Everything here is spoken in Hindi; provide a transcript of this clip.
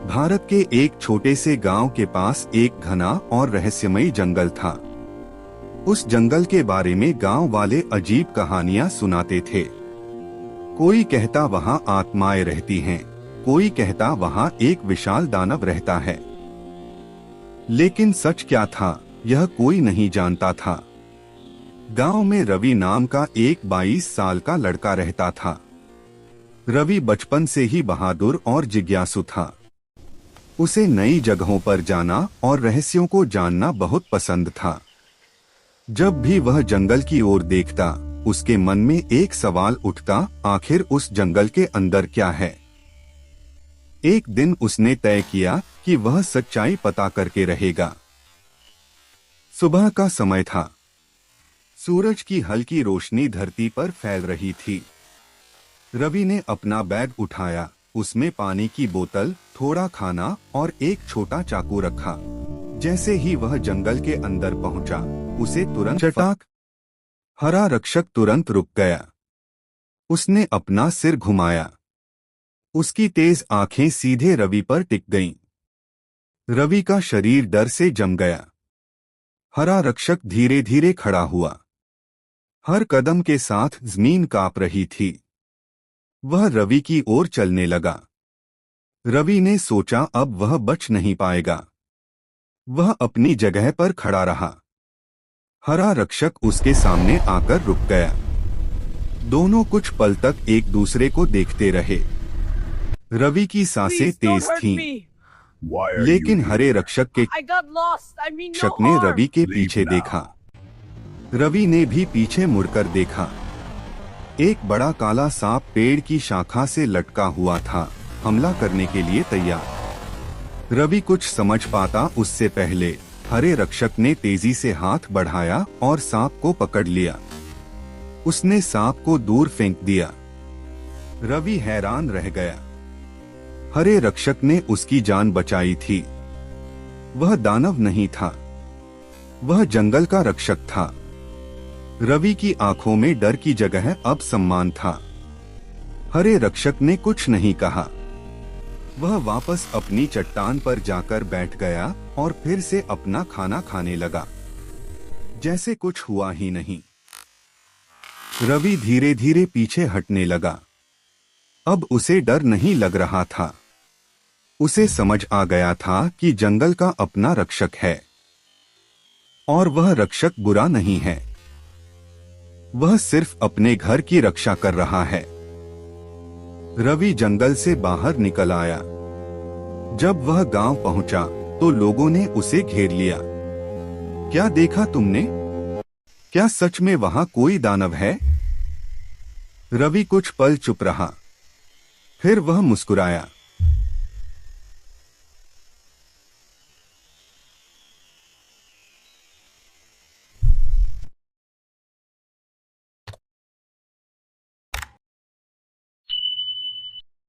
भारत के एक छोटे से गांव के पास एक घना और रहस्यमयी जंगल था। उस जंगल के बारे में गांव वाले अजीब कहानियां सुनाते थे। कोई कहता वहां आत्माएं रहती हैं, कोई कहता वहां एक विशाल दानव रहता है। लेकिन सच क्या था, यह कोई नहीं जानता था। गांव में रवि नाम का एक 22 साल का लड़का रहता था। रवि बचपन से ही बहादुर और जिज्ञासु था। उसे नई जगहों पर जाना और रहस्यों को जानना बहुत पसंद था। जब भी वह जंगल की ओर देखता, उसके मन में एक सवाल उठता, आखिर उस जंगल के अंदर क्या है। एक दिन उसने तय किया कि वह सच्चाई पता करके रहेगा। सुबह का समय था। सूरज की हल्की रोशनी धरती पर फैल रही थी। रवि ने अपना बैग उठाया, उसमें पानी की बोतल, थोड़ा खाना और एक छोटा चाकू रखा। जैसे ही वह जंगल के अंदर पहुंचा, उसे तुरंत चटाक। हरा रक्षक तुरंत रुक गया। उसने अपना सिर घुमाया। उसकी तेज आंखें सीधे रवि पर टिक गईं। रवि का शरीर डर से जम गया। हरा रक्षक धीरे धीरे खड़ा हुआ। हर कदम के साथ जमीन कांप रही थी। वह रवि की ओर चलने लगा। रवि ने सोचा अब वह बच नहीं पाएगा। वह अपनी जगह पर खड़ा रहा। हरा रक्षक उसके सामने आकर रुक गया। दोनों कुछ पल तक एक दूसरे को देखते रहे। रवि की सांसें तेज थीं, लेकिन हरे रक्षक के रक्षक ने रवि के पीछे देखा। रवि ने भी पीछे मुड़कर देखा। एक बड़ा काला सांप पेड़ की शाखा से लटका हुआ था, हमला करने के लिए तैयार। रवि कुछ समझ पाता उससे पहले हरे रक्षक ने तेजी से हाथ बढ़ाया और सांप को पकड़ लिया। उसने सांप को दूर फेंक दिया। रवि हैरान रह गया। हरे रक्षक ने उसकी जान बचाई थी। वह दानव नहीं था, वह जंगल का रक्षक था। रवि की आंखों में डर की जगह अब सम्मान था। हरे रक्षक ने कुछ नहीं कहा। वह वापस अपनी चट्टान पर जाकर बैठ गया और फिर से अपना खाना खाने लगा, जैसे कुछ हुआ ही नहीं। रवि धीरे धीरे पीछे हटने लगा। अब उसे डर नहीं लग रहा था। उसे समझ आ गया था कि जंगल का अपना रक्षक है और वह रक्षक बुरा नहीं है। वह सिर्फ अपने घर की रक्षा कर रहा है। रवि जंगल से बाहर निकल आया। जब वह गांव पहुंचा तो लोगों ने उसे घेर लिया। क्या देखा तुमने? क्या सच में वहां कोई दानव है? रवि कुछ पल चुप रहा, फिर वह मुस्कुराया।